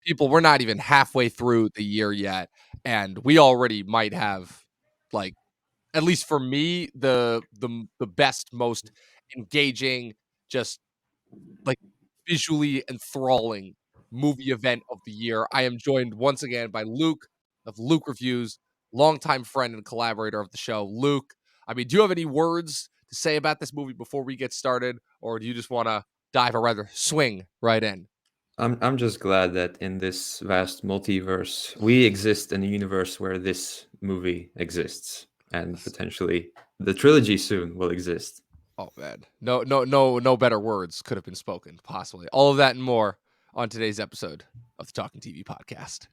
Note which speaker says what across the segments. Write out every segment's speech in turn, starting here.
Speaker 1: people, we're not even halfway through the year yet, and we already might have, like, at least for me, the best, most engaging, just like visually enthralling movie event of the year. I am joined once again by Luk of Luk Reviews, longtime friend and collaborator of the show. Luk, I mean, do you have any words to say about this movie before we get started, or do you just want to dive or rather swing right in?
Speaker 2: I'm just glad that in this vast multiverse, we exist in a universe where this movie exists, and potentially the trilogy soon will exist.
Speaker 1: Oh man, no better words could have been spoken possibly. All of that and more on today's episode of the Talking TV podcast.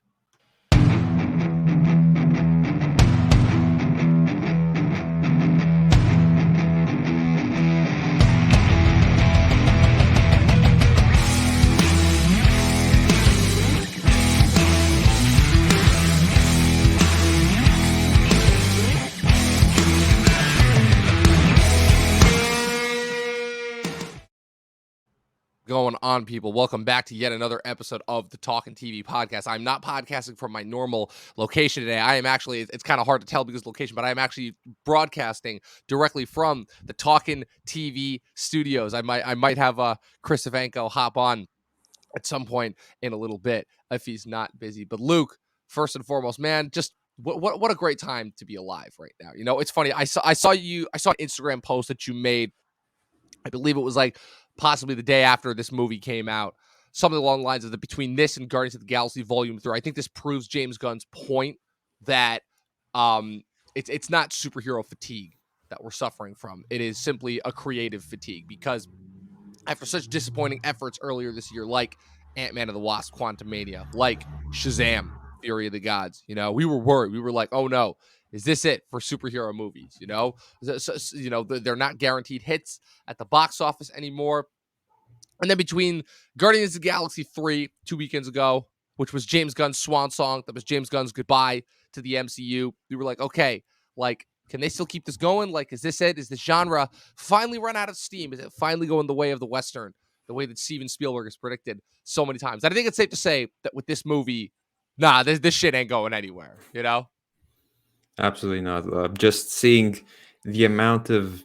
Speaker 1: Going on, people? Welcome back to yet another episode of the Talking TV podcast. I'm not podcasting from my normal location today. I am actually, it's kind of hard to tell because of location, but I am actually broadcasting directly from the Talking TV studios. I might have Chris Ivanko hop on at some point in a little bit if he's not busy. But Luk, first and foremost, man, just what a great time to be alive right now. You know, it's funny. I saw an Instagram post that you made. I believe it was like possibly the day after this movie came out, something along the lines of between this and Guardians of the Galaxy Volume 3. I think this proves James Gunn's point that it's not superhero fatigue that we're suffering from. It is simply a creative fatigue, because after such disappointing efforts earlier this year, like Ant-Man and the Wasp, Quantumania, like Shazam, Fury of the Gods, you know, we were worried. We were like, oh no, is this it for superhero movies? You know, they're not guaranteed hits at the box office anymore. And then between Guardians of the Galaxy 3 2 weekends ago, which was James Gunn's swan song, that was James Gunn's goodbye to the MCU, we were like, okay, like, can they still keep this going? Like, is this it? Is the genre finally run out of steam? Is it finally going the way of the Western, the way that Steven Spielberg has predicted so many times? And I think it's safe to say that with this movie, this shit ain't going anywhere, you know?
Speaker 2: Absolutely not. Just seeing the amount of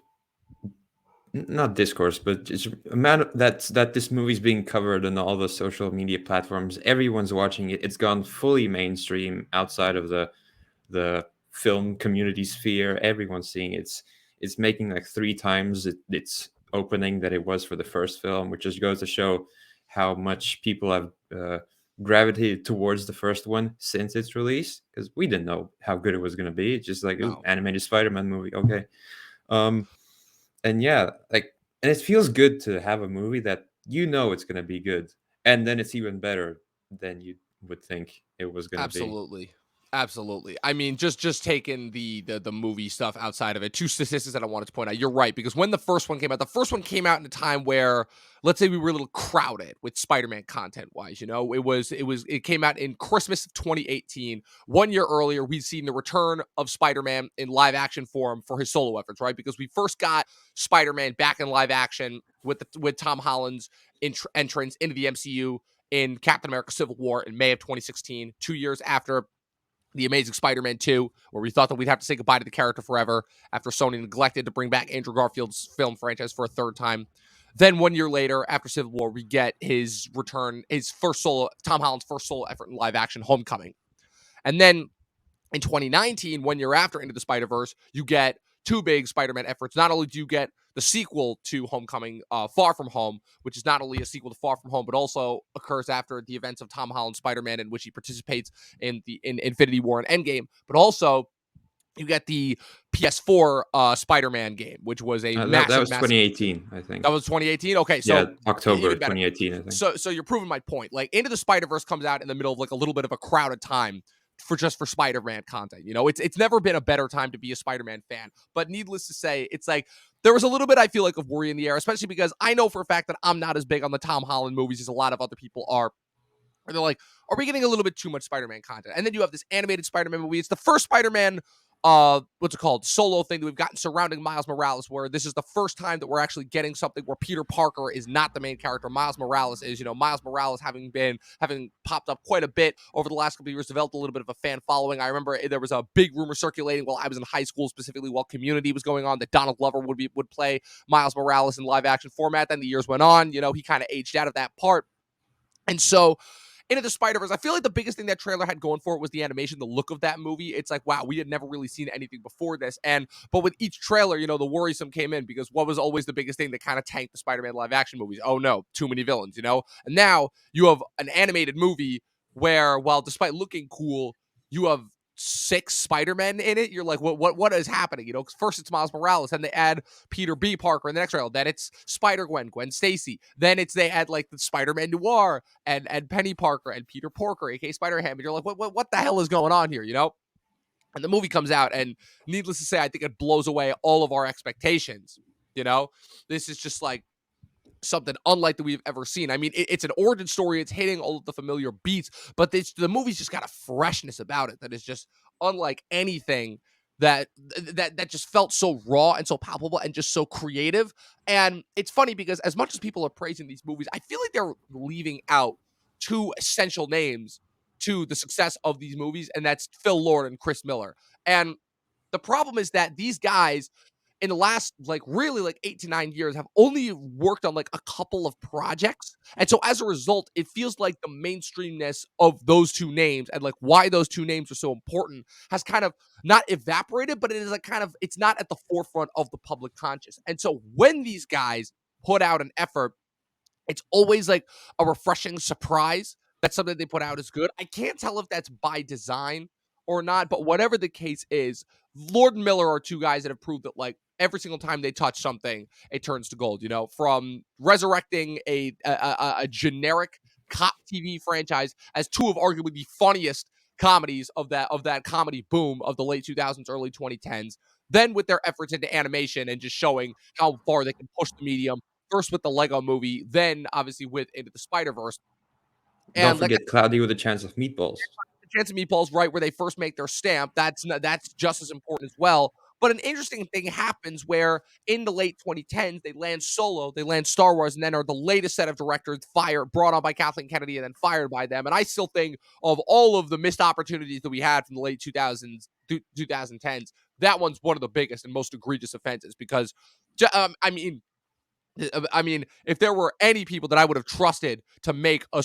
Speaker 2: not discourse, but just amount of, that this movie's being covered on all the social media platforms. Everyone's watching it. It's gone fully mainstream outside of the film community sphere. Everyone's seeing it. It's making like 3 times its opening that it was for the first film, which just goes to show how much people have gravitated towards the first one since its release, because we didn't know how good it was going to be. It's just like, ooh, animated Spider-Man movie, okay. And yeah, like, and it feels good to have a movie that you know it's going to be good, and then it's even better than you would think it was going to be.
Speaker 1: Absolutely. I mean, just taking the movie stuff outside of it, two statistics that I wanted to point out. You're right, because when the first one came out in a time where, let's say, we were a little crowded with Spider-Man content wise. You know, it came out in Christmas of 2018. 1 year earlier, we'd seen the return of Spider-Man in live action form for his solo efforts, right? Because we first got Spider-Man back in live action with Tom Holland's entrance into the MCU in Captain America: Civil War in May of 2016, 2 years after The Amazing Spider-Man 2, where we thought that we'd have to say goodbye to the character forever after Sony neglected to bring back Andrew Garfield's film franchise for a third time. Then 1 year later, after Civil War, we get his return, Tom Holland's first solo effort in live action, Homecoming. And then in 2019, 1 year after Into the Spider-Verse, you get two big Spider-Man efforts. Not only do you get the sequel to Homecoming, Far From Home, which is not only a sequel to Far From Home, but also occurs after the events of Tom Holland's Spider-Man, in which he participates in Infinity War and Endgame. But also, you get the PS4 Spider-Man game, which was a
Speaker 2: that was 2018, I think.
Speaker 1: That was 2018. Okay, so
Speaker 2: yeah, October 2018, I think.
Speaker 1: So you're proving my point. Like, Into the Spider-Verse comes out in the middle of like a little bit of a crowded time for Spider-Man content. You know, it's never been a better time to be a Spider-Man fan. But needless to say, it's like there was a little bit, I feel like, of worry in the air, especially because I know for a fact that I'm not as big on the Tom Holland movies as a lot of other people are. And they're like, are we getting a little bit too much Spider-Man content? And then you have this animated Spider-Man movie. It's the first Spider-Man what's it called, solo thing that we've gotten surrounding Miles Morales, where this is the first time that we're actually getting something where Peter Parker is not the main character. Miles Morales is, Miles Morales having popped up quite a bit over the last couple of years, developed a little bit of a fan following. I remember there was a big rumor circulating while I was in high school, specifically while Community was going on, that Donald Glover would play Miles Morales in live action format. Then the years went on, he kind of aged out of that part. And so Into the Spider-Verse, I feel like the biggest thing that trailer had going for it was the animation, the look of that movie. It's like, wow, we had never really seen anything before this. But with each trailer, the worrisome came in, because what was always the biggest thing that kind of tanked the Spider-Man live action movies? Oh no, too many villains, And now you have an animated movie where, while despite looking cool, you have 6 Spider-Men in it. You're like, what is happening? First it's Miles Morales, then they add Peter B. Parker in the next trailer, then it's Spider-Gwen, Gwen Stacy, then they add like the Spider-Man Noir and Penny Parker and Peter Porker, aka Spider-Ham, and you're like, what the hell is going on here? And the movie comes out, and needless to say, I think it blows away all of our expectations. This is just like something unlike that we've ever seen. I mean, it's an origin story. It's hitting all of the familiar beats, but the movie's just got a freshness about it that is just unlike anything that just felt so raw and so palpable and just so creative. And it's funny because as much as people are praising these movies, I feel like they're leaving out 2 essential names to the success of these movies, and that's Phil Lord and Chris Miller. And the problem is that these guys, in the last really 8 to 9 years, have only worked on a couple of projects. And so as a result, it feels like the mainstreamness of those 2 names and why those 2 names are so important has kind of not evaporated, but it is it's not at the forefront of the public conscious. And so when these guys put out an effort, it's always a refreshing surprise that something they put out is good. I can't tell if that's by design or not, but whatever the case is, Lord and Miller are 2 guys that have proved that every single time they touch something, it turns to gold. From resurrecting a generic cop TV franchise as 2 of arguably the funniest comedies of that comedy boom of the late 2000s, early 2010s. Then with their efforts into animation and just showing how far they can push the medium, first with the Lego movie, then obviously with Into the Spider-Verse.
Speaker 2: Don't
Speaker 1: And
Speaker 2: forget Cloudy with a Chance of Meatballs.
Speaker 1: the Chance of Meatballs, right where they first make their stamp, that's just as important as well. But an interesting thing happens where in the late 2010s, they land Solo, they land Star Wars, and then are the latest set of directors brought on by Kathleen Kennedy and then fired by them. And I still think of all of the missed opportunities that we had from the late 2010s, that one's one of the biggest and most egregious offenses because, I mean, if there were any people that I would have trusted to make a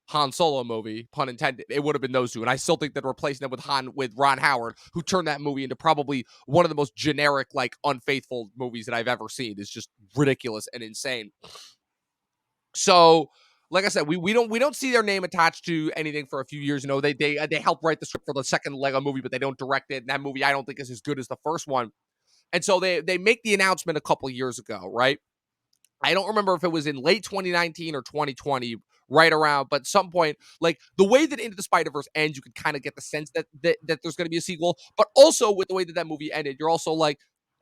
Speaker 1: Han Solo movie, pun intended, it would have been those 2. And I still think that replacing them with Ron Howard, who turned that movie into probably one of the most generic, unfaithful movies that I've ever seen, is just ridiculous and insane. So, like I said, we don't see their name attached to anything for a few years. They help write the script for the second Lego movie, but they don't direct it. And that movie I don't think is as good as the first one. And so they make the announcement a couple years ago, right? I don't remember if it was in late 2019 or 2020, right around, but some point, the way that Into the Spider-Verse ends, you can kind of get the sense that there's going to be a sequel, but also with the way that that movie ended, you're also like,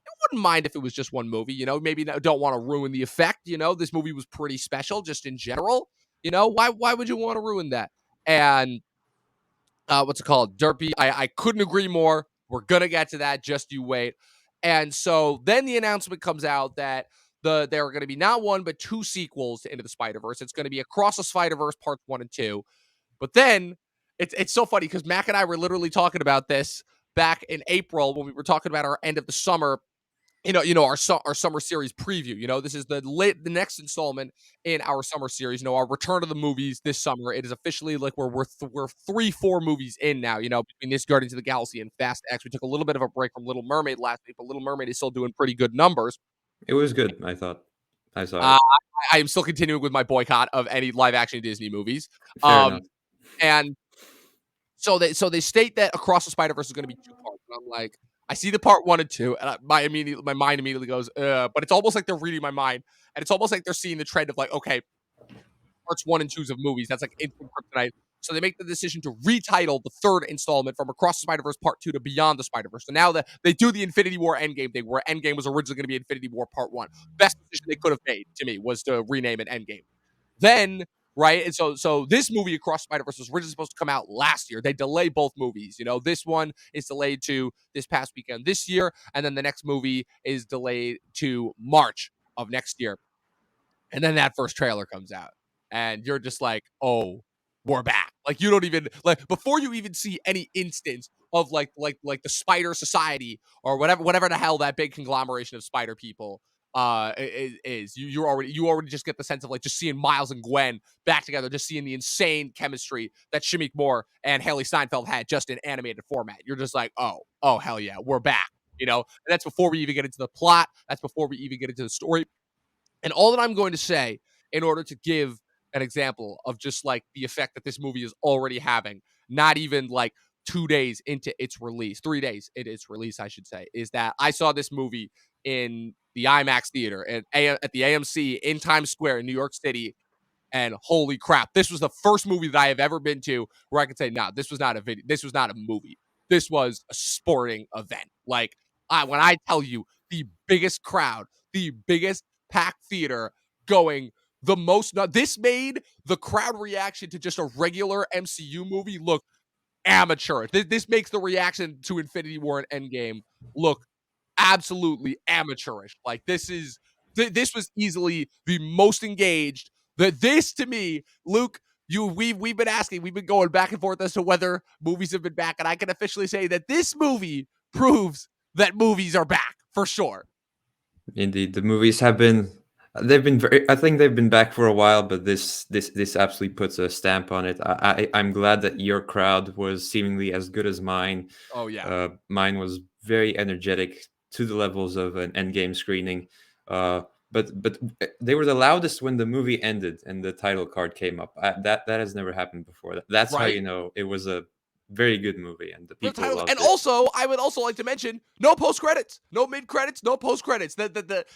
Speaker 1: I wouldn't mind if it was just one movie, maybe don't want to ruin the effect, this movie was pretty special just in general, why would you want to ruin that? And what's it called? Derpy. I couldn't agree more. We're gonna get to that. Just you wait. And so then the announcement comes out that there are going to be not 1 but 2 sequels to Into the Spider-Verse. It's going to be Across the Spider-Verse Parts 1 and 2. But then it's so funny because Mac and I were literally talking about this back in April when we were talking about our end of the summer, our summer series preview. This is the next installment in our summer series. Our return to the movies this summer. It is officially we're 3-4 movies in now. Between this Guardians of the Galaxy and Fast X. We took a little bit of a break from Little Mermaid last week, but Little Mermaid is still doing pretty good numbers.
Speaker 2: It was good, I thought. I saw
Speaker 1: Uh,
Speaker 2: it.
Speaker 1: I am still continuing with my boycott of any live action Disney movies.
Speaker 2: Fair enough.
Speaker 1: And so they state that Across the Spider-Verse is going to be 2 parts. And I'm like, I see the part 1 and 2, and my mind immediately goes, but it's almost like they're reading my mind, and it's almost like they're seeing the trend of okay, parts 1 and 2s of movies. That's instant kryptonite. So they make the decision to retitle the 3rd installment from Across the Spider-Verse Part 2 to Beyond the Spider-Verse. So now that they do the Infinity War Endgame thing, where Endgame was originally going to be Infinity War Part 1. Best decision they could have made, to me, was to rename it Endgame. Then right? And so this movie Across Spider-Verse was originally supposed to come out last year. They delayed both movies. You know, this one is delayed to this past weekend this year, and then the next movie is delayed to March of next year. And then that first trailer comes out, and you're just like, oh, we're back. Like, you don't even like before you even see any instance of like the Spider Society or whatever the hell that big conglomeration of spider people is. You already just get the sense of like just seeing Miles and Gwen back together, just seeing the insane chemistry that Shameik Moore and Hailee Steinfeld had just in animated format. You're just like, oh hell yeah, we're back. You know, and that's before we even get into the plot. That's before we even get into the story. And all that I'm going to say in order to give an example of just like the effect that this movie is already having, not even like 2 days into its release, 3 days into its release, I should say, is that I saw this movie in the IMAX theater at the AMC in Times Square in New York City. And holy crap, this was the first movie that I have ever been to where I could say, no, this was not a video. This was not a movie. This was a sporting event. Like, when I tell you the biggest crowd, the biggest packed theater going the most, this made the crowd reaction to just a regular MCU movie look amateur. This makes the reaction to Infinity War and Endgame look absolutely amateurish. Like, this was easily the most engaged. This to me, Luke, we've been asking, we've been going back and forth as to whether movies have been back, and I can officially say that this movie proves that movies are back for sure.
Speaker 2: Indeed, the movies have been. They've been very. I think they've been back for a while, but this absolutely puts a stamp on it. I'm glad that your crowd was seemingly as good as mine.
Speaker 1: Oh yeah,
Speaker 2: Mine was very energetic to the levels of an Endgame screening. But they were the loudest when the movie ended and the title card came up. That has never happened before. That's how
Speaker 1: right.
Speaker 2: you know it was a very good movie and the people loved
Speaker 1: And
Speaker 2: it.
Speaker 1: also, I would also like to mention no post credits, no mid credits, no post credits.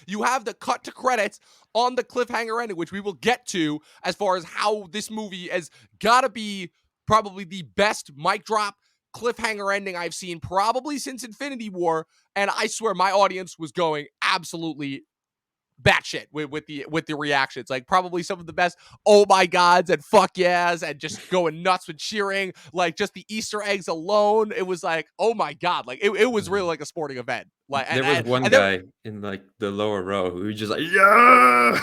Speaker 1: You have the cut to credits on the cliffhanger ending, which we will get to as far as how this movie has got to be probably the best mic drop cliffhanger ending I've seen probably since Infinity War. And I swear my audience was going absolutely batshit with the reactions. Like, probably some of the best oh my gods and fuck yes and just going nuts with cheering. Like, just the Easter eggs alone, it was like, oh my god, like it was really like a sporting event. Like,
Speaker 2: There was one
Speaker 1: and then
Speaker 2: guy in like the lower row who was just like, yeah.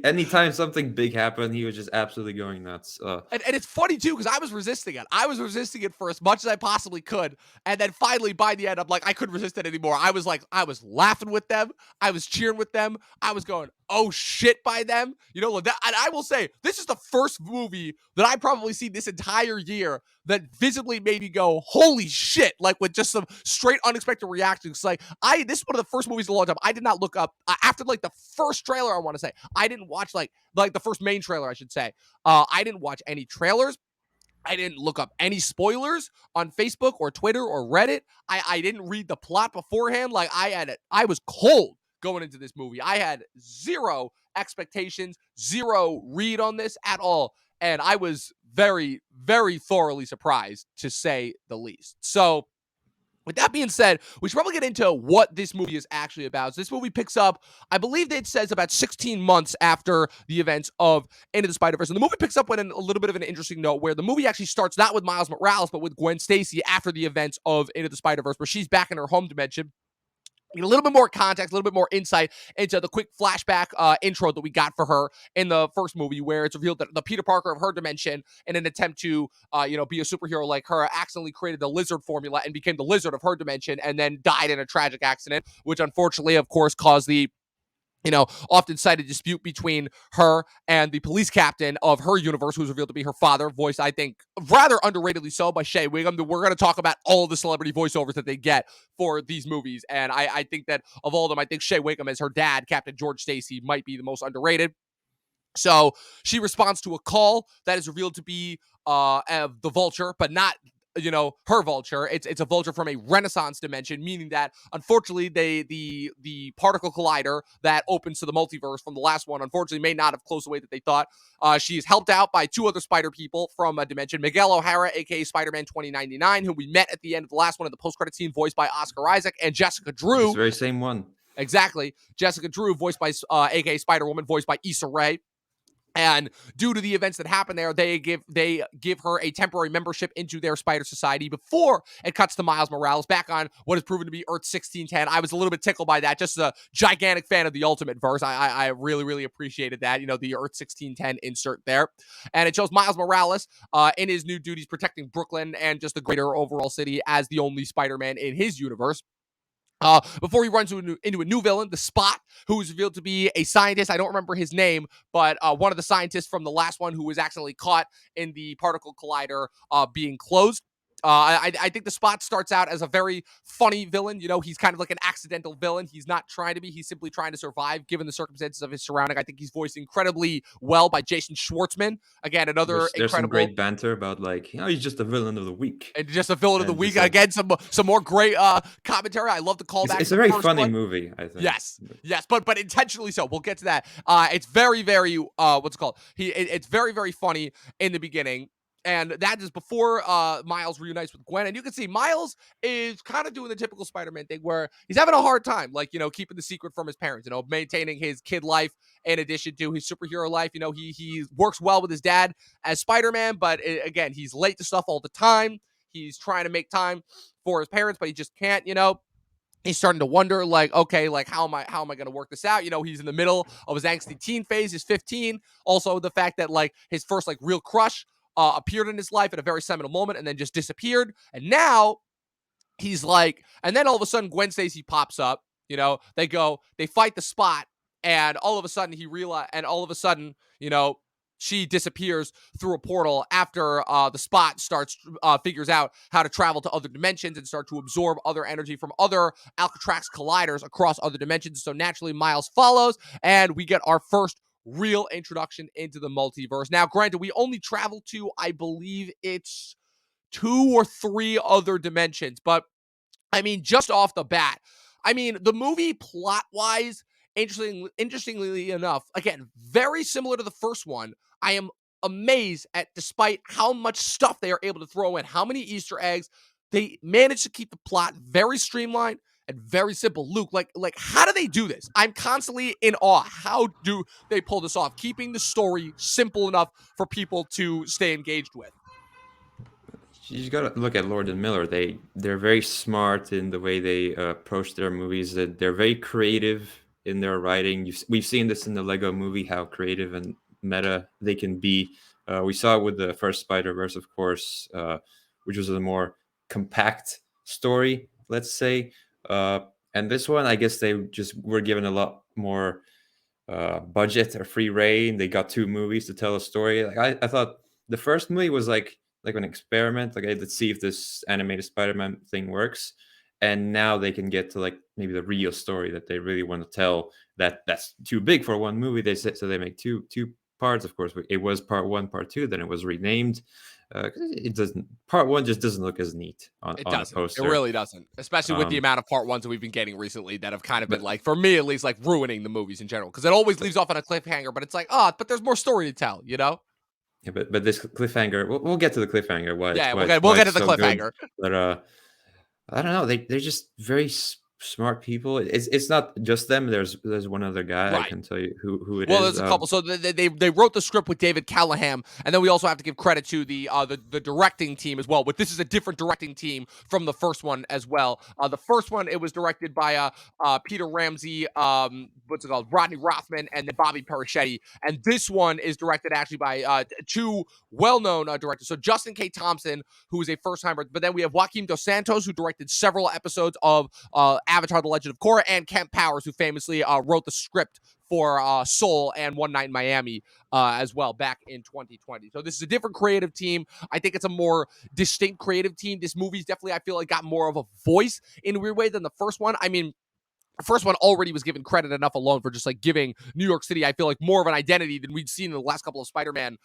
Speaker 2: Anytime something big happened, he was just absolutely going nuts.
Speaker 1: and it's funny too, because I was resisting it. I was resisting it for as much as I possibly could. And then finally by the end, I'm like, I couldn't resist it anymore. I was laughing with them. I was cheering with them. I was going, oh shit by them. You know, that, and I will say, this is the first movie that I probably seen this entire year that visibly made me go, holy shit, like with just some straight unexpected reactions. Like, this is one of the first movies in a long time. I did not look up after like the first trailer, I want to say. I didn't watch like the first main trailer, I should say. I didn't watch any trailers. I didn't look up any spoilers on Facebook or Twitter or Reddit. I didn't read the plot beforehand. Like, I was cold going into this movie. I had zero expectations, zero read on this at all. And I was very, very thoroughly surprised, to say the least. So, with that being said, we should probably get into what this movie is actually about. So this movie picks up, I believe it says about 16 months after the events of Into the Spider-Verse. And the movie picks up with a little bit of an interesting note where the movie actually starts not with Miles Morales, but with Gwen Stacy after the events of Into the Spider-Verse, where she's back in her home dimension. A little bit more context, a little bit more insight into the quick flashback intro that we got for her in the first movie, where it's revealed that the Peter Parker of her dimension, in an attempt to, be a superhero like her, accidentally created the lizard formula and became the lizard of her dimension, and then died in a tragic accident, which unfortunately, of course, caused the often cited dispute between her and the police captain of her universe, who's revealed to be her father, voiced, I think, rather underratedly so by Shea Wiggum. We're going to talk about all of the celebrity voiceovers that they get for these movies. And I think that of all of them, I think Shea Wiggum as her dad, Captain George Stacy, might be the most underrated. So she responds to a call that is revealed to be the Vulture, but not her Vulture. It's a Vulture from a Renaissance dimension, meaning that unfortunately the particle collider that opens to the multiverse from the last one unfortunately may not have closed the way that they thought. She is helped out by two other spider people from a dimension, Miguel O'Hara, aka Spider-Man 2099, who we met at the end of the last one in the post-credit scene, voiced by Oscar Isaac, and Jessica Drew.
Speaker 2: It's the very same one.
Speaker 1: Exactly. Jessica Drew, voiced by aka Spider-Woman, voiced by Issa Rae. And due to the events that happen there, they give her a temporary membership into their Spider Society before it cuts to Miles Morales back on what is proven to be Earth 1610. I was a little bit tickled by that. Just a gigantic fan of the Ultimate Verse. I really, really appreciated that. The Earth 1610 insert there. And it shows Miles Morales in his new duties protecting Brooklyn and just the greater overall city as the only Spider-Man in his universe. Before he runs into a new villain, the Spot, who is revealed to be a scientist. I don't remember his name, but one of the scientists from the last one who was accidentally caught in the particle collider being closed. I think the Spot starts out as a very funny villain. He's kind of like an accidental villain. He's not trying to be. He's simply trying to survive given the circumstances of his surrounding. I think he's voiced incredibly well by Jason Schwartzman. Again, another
Speaker 2: There's some
Speaker 1: incredible.
Speaker 2: great banter about like, he's just a villain of the week.
Speaker 1: And just a villain of the week.
Speaker 2: Like,
Speaker 1: again, some more great commentary. I love the callback.
Speaker 2: It's a very funny movie, I think.
Speaker 1: Yes, but intentionally so. We'll get to that. It's very, very what's it called? It's very, very funny in the beginning. And that is before Miles reunites with Gwen. And you can see Miles is kind of doing the typical Spider-Man thing where he's having a hard time, like, keeping the secret from his parents, maintaining his kid life in addition to his superhero life. He works well with his dad as Spider-Man, but again, he's late to stuff all the time. He's trying to make time for his parents, but he just can't, He's starting to wonder, like, okay, like, how am I going to work this out? He's in the middle of his angsty teen phase. He's 15. Also, the fact that, like, his first, like, real crush appeared in his life at a very seminal moment and then just disappeared. And now he's like, and then all of a sudden Gwen Stacy pops up. They fight the Spot, and all of a sudden she disappears through a portal after the Spot figures out how to travel to other dimensions and start to absorb other energy from other Alcatraz colliders across other dimensions. So naturally, Miles follows, and we get our first real introduction into the multiverse. Now, granted, we only travel to, I believe it's 2 or 3 other dimensions, but I mean, just off the bat, the movie plot-wise, interestingly enough, again, very similar to the first one. I am amazed at, despite how much stuff they are able to throw in, how many Easter eggs, they managed to keep the plot very streamlined and very simple. Luke, like how do they do this? I'm constantly in awe. How do they pull this off? Keeping the story simple enough for people to stay engaged with.
Speaker 2: You got to look at Lord and Miller. They're very smart in the way they approach their movies. They're very creative in their writing. We've seen this in the Lego Movie, how creative and meta they can be. We saw it with the first Spider-Verse, of course, which was a more compact story, let's say. And this one, I guess they just were given a lot more budget or free reign. They got 2 movies to tell a story. Like I thought the first movie was like an experiment. Like, hey, let's see if this animated Spider-Man thing works. And now they can get to like maybe the real story that they really want to tell. That's too big for one movie. They said so. They make two parts. Of course, it was part 1, part 2. Then it was renamed. It doesn't. Part 1 just doesn't look as neat on a poster.
Speaker 1: It really doesn't, especially with the amount of part 1s that we've been getting recently that have kind of been like, for me at least, like ruining the movies in general, because it always leaves off on a cliffhanger. But it's like, but there's more story to tell,
Speaker 2: Yeah, but this cliffhanger, we'll get to the cliffhanger.
Speaker 1: We'll get to the cliffhanger.
Speaker 2: Good. But I don't know. They're just very smart people. It's not just them. There's one other guy. Right. I can tell you who it is.
Speaker 1: Well, there's a couple. So they wrote the script with David Callahan, and then we also have to give credit to the directing team as well. But this is a different directing team from the first one as well. The first one, it was directed by Peter Ramsey, Rodney Rothman, and then Bobby Perichetti. And this one is directed actually by 2 well-known directors. So Justin K. Thompson, who is a first-timer, but then we have Joaquim Dos Santos, who directed several episodes of Avatar: The Legend of Korra, and Kent Powers, who famously wrote the script for Soul and One Night in Miami as well back in 2020. So this is a different creative team. I think it's a more distinct creative team. This movie's definitely, I feel like, got more of a voice in a weird way than the first one. The first one already was given credit enough alone for just like giving New York City, I feel like, more of an identity than we'd seen in the last couple of Spider-Man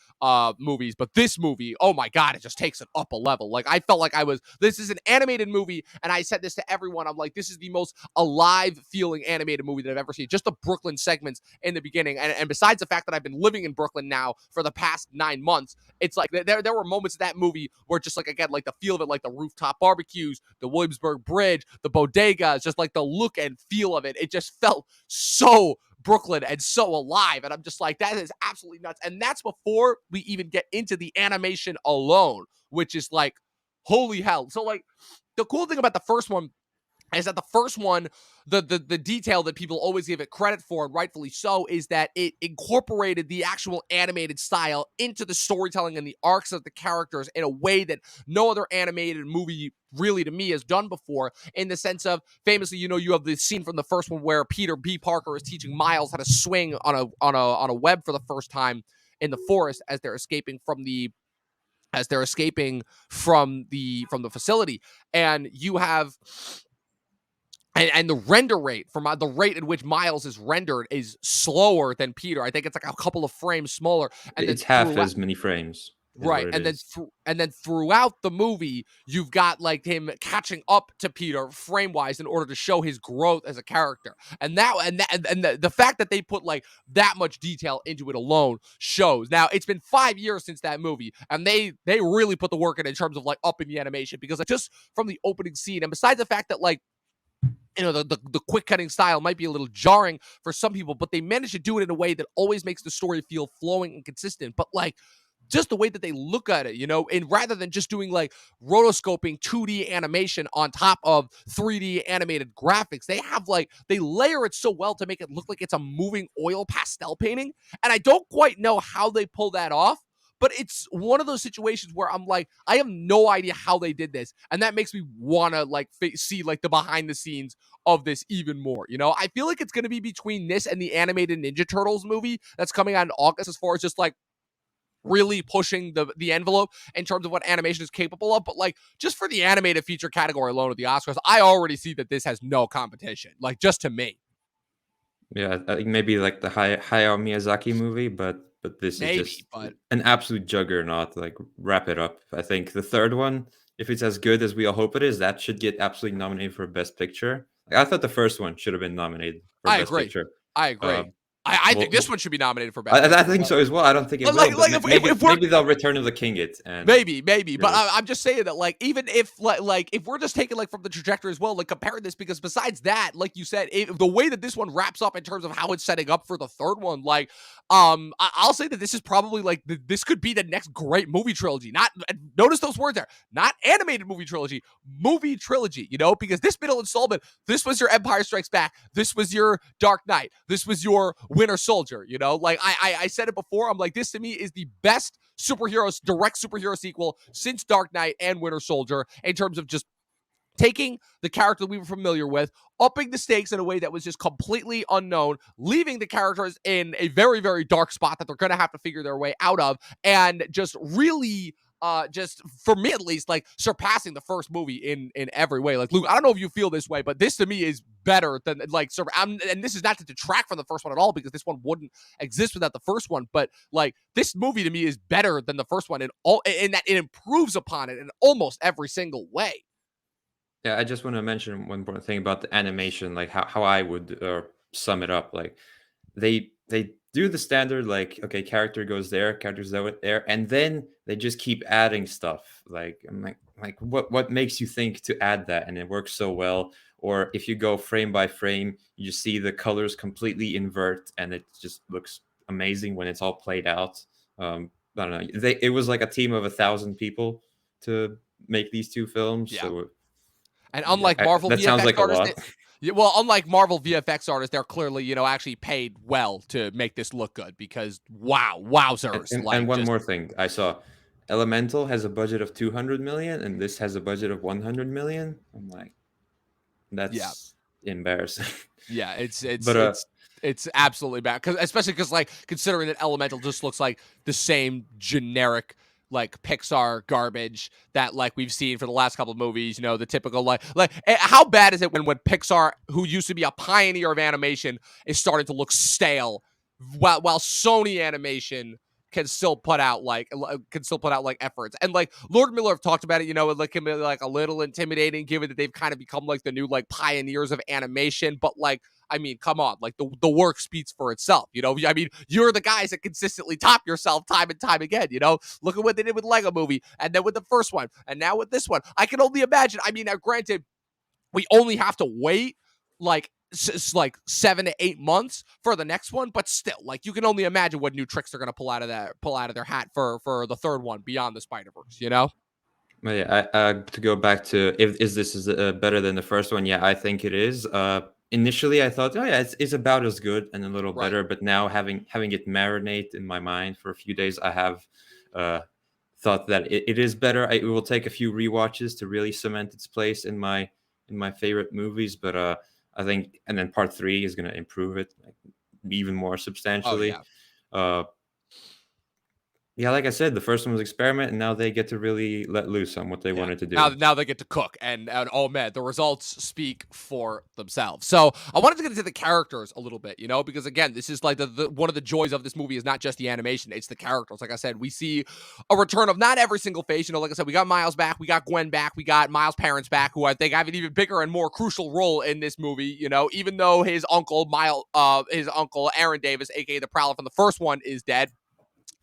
Speaker 1: movies. But this movie, oh my God, it just takes it up a level. Like, I felt like this is an animated movie, and I said this to everyone. I'm like, this is the most alive feeling animated movie that I've ever seen. Just the Brooklyn segments in the beginning. And besides the fact that I've been living in Brooklyn now for the past 9 months, it's like there were moments in that movie where just like, again, like the feel of it, like the rooftop barbecues, the Williamsburg Bridge, the bodegas, just like the look and feel of it. It just felt so Brooklyn and so alive. And I'm just like, that is absolutely nuts. And that's before we even get into the animation alone, which is like, holy hell. So like, the cool thing about the first one is that the first one, the detail that people always give it credit for, and rightfully so, is that it incorporated the actual animated style into the storytelling and the arcs of the characters in a way that no other animated movie really, to me, has done before, in the sense of, famously, you have the scene from the first one where Peter B. Parker is teaching Miles how to swing on a web for the first time in the forest as they're escaping from the facility. And you have and the render rate, from the rate at which Miles is rendered, is slower than Peter. I think it's like a couple of frames smaller. And
Speaker 2: It's
Speaker 1: then
Speaker 2: half as many frames.
Speaker 1: right, and then throughout the movie, you've got like him catching up to Peter frame wise in order to show his growth as a character. And the fact that they put like that much detail into it alone shows. Now, it's been 5 years since that movie, and they really put the work in terms of like upping the animation, because like, just from the opening scene, and besides the fact that like, the quick cutting style might be a little jarring for some people, but they managed to do it in a way that always makes the story feel flowing and consistent. But like, just the way that they look at it, and rather than just doing like rotoscoping 2D animation on top of 3D animated graphics, they layer it so well to make it look like it's a moving oil pastel painting. And I don't quite know how they pull that off, but it's one of those situations where I'm like, I have no idea how they did this. And that makes me want to like see like the behind the scenes of this even more. I feel like it's going to be between this and the animated Ninja Turtles movie that's coming out in August, as far as just like really pushing the envelope in terms of what animation is capable of. But like, just for the animated feature category alone of the Oscars, I already see that this has no competition, like, just to me.
Speaker 2: Yeah, I think maybe like the Hayao Miyazaki movie, but this is just an absolute juggernaut. Like, wrap it up. I think the third one, if it's as good as we all hope it is, that should get absolutely nominated for Best Picture. Like, I thought the first one should have been nominated for Best Picture.
Speaker 1: I agree. I think this one should be nominated for Best
Speaker 2: Picture. I think so as well. I don't think it will. But maybe they'll Return of the King it. And
Speaker 1: maybe. But I'm just saying that, like, even if like if we're just taking like from the trajectory as well, like comparing this, because besides that, like you said, the way that this one wraps up in terms of how it's setting up for the third one, like, I'll say that this is probably like this could be the next great movie trilogy. Not, notice those words there, not animated movie trilogy, because this middle installment, this was your Empire Strikes Back, this was your Dark Knight, this was your Winter Soldier. Like I said it before, I'm like, this to me is the best direct superhero sequel since Dark Knight and Winter Soldier, in terms of just taking the character we were familiar with, upping the stakes in a way that was just completely unknown, leaving the characters in a very, very dark spot that they're going to have to figure their way out of, and just really, just for me at least, like surpassing the first movie in every way. Like, Luke, I don't know if you feel this way, but this to me is better than like, and this is not to detract from the first one at all, because this one wouldn't exist without the first one. But like, this movie to me is better than the first one in that it improves upon it in almost every single way.
Speaker 2: Yeah, I just want to mention one more thing about the animation, like how I would sum it up. Like, they do the standard, like, okay, character goes there, characters go there, and then they just keep adding stuff. Like, I'm like what makes you think to add that? And it works so well. Or if you go frame by frame, you see the colors completely invert, and it just looks amazing when it's all played out. I don't know. It was like a team of 1,000 people to make these two films.
Speaker 1: Yeah.
Speaker 2: So.
Speaker 1: And unlike Marvel
Speaker 2: that
Speaker 1: VFX
Speaker 2: sounds like
Speaker 1: artists, unlike Marvel VFX artists, they're clearly, actually paid well to make this look good, because wowzers.
Speaker 2: And one more thing, I saw Elemental has a budget of 200 million, and this has a budget of 100 million. I'm like, that's embarrassing.
Speaker 1: Yeah, it's absolutely bad, especially because like, considering that Elemental just looks like the same generic, like, Pixar garbage that like we've seen for the last couple of movies, the typical like how bad is it when Pixar, who used to be a pioneer of animation, is starting to look stale, while Sony animation can still put out like efforts. And like, Lord Miller have talked about it, it can be like a little intimidating, given that they've kind of become like the new like pioneers of animation. But like, I mean, come on, like the work speaks for itself. I mean, you're the guys that consistently top yourself time and time again. Look at what they did with Lego Movie, and then with the first one, and now with this one. I can only imagine. I mean, now granted, we only have to wait like like 7 to 8 months for the next one, but still, like, you can only imagine what new tricks they're gonna pull out of their hat for the third one beyond the Spider-Verse, you know?
Speaker 2: But yeah, to go back to if is this is better than the first one? Yeah, I think it is. Initially, I thought, oh yeah, it's about as good and a little
Speaker 1: Right.
Speaker 2: better. But now, having it marinate in my mind for a few days, I have uh, thought that it is better. It will take a few rewatches to really cement its place in my favorite movies. But I think, and then part three is going to improve it like, even more
Speaker 1: Oh
Speaker 2: substantially.
Speaker 1: yeah.
Speaker 2: Uh, yeah, like I said, the first one was experiment, and now they get to really let loose on what they
Speaker 1: Yeah.
Speaker 2: wanted to
Speaker 1: Now,
Speaker 2: do.
Speaker 1: now they get to cook, and oh man, the results speak for themselves. So I wanted to get into the characters a little bit, you know, because again, this is like the one of the joys of this movie is not just the animation; it's the characters. Like I said, we see a return of not every single face. You know, like I said, we got Miles back, we got Gwen back, we got Miles' parents back, who I think have an even bigger and more crucial role in this movie. You know, even though his uncle his uncle Aaron Davis, aka the Prowler from the first one, is dead.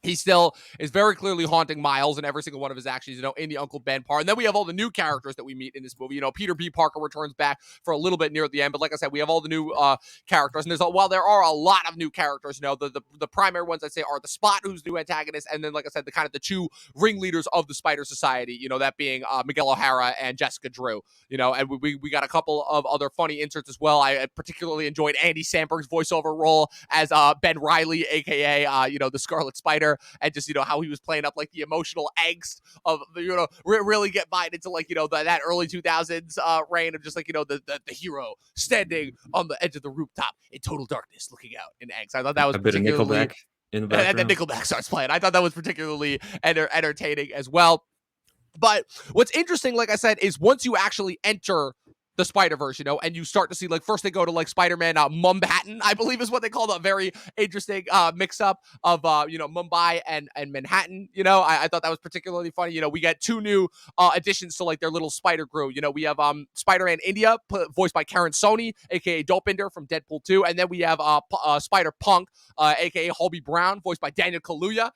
Speaker 1: He still is very clearly haunting Miles in every single one of his actions, you know, in the Uncle Ben part. And then we have all the new characters that we meet in this movie. You know, Peter B. Parker returns back for a little bit near the end. But like I said, we have all the new characters. And while there are a lot of new characters, you know, the primary ones I'd say are the Spot, who's the new antagonist. And then, like I said, the two ringleaders of the Spider Society, you know, that being Miguel O'Hara and Jessica Drew, you know, and we got a couple of other funny inserts as well. I particularly enjoyed Andy Samberg's voiceover role as Ben Reilly, a.k.a., you know, the Scarlet Spider, and just, you know, how he was playing up like the emotional angst of, you know, really get buying into like, you know, that early 2000s reign of just like, you know, the hero standing on the edge of the rooftop in total darkness looking out in angst. I thought that was
Speaker 2: A bit of
Speaker 1: particularly,
Speaker 2: Nickelback in the
Speaker 1: and then
Speaker 2: background.
Speaker 1: Nickelback starts playing. I thought that was particularly entertaining as well. But what's interesting, like I said, is once you actually enter the Spider-Verse, you know, and you start to see, like, first they go to, like, Spider-Man Mumbattan, I believe is what they call it, a very interesting mix-up of, you know, Mumbai and Manhattan, you know. I thought that was particularly funny. You know, we get two new additions to, like, their little spider crew. You know, we have Spider-Man India, voiced by Karen Sony, a.k.a. Dopinder from Deadpool 2, and then we have Spider-Punk, a.k.a. Hobie Brown, voiced by Daniel Kaluuya,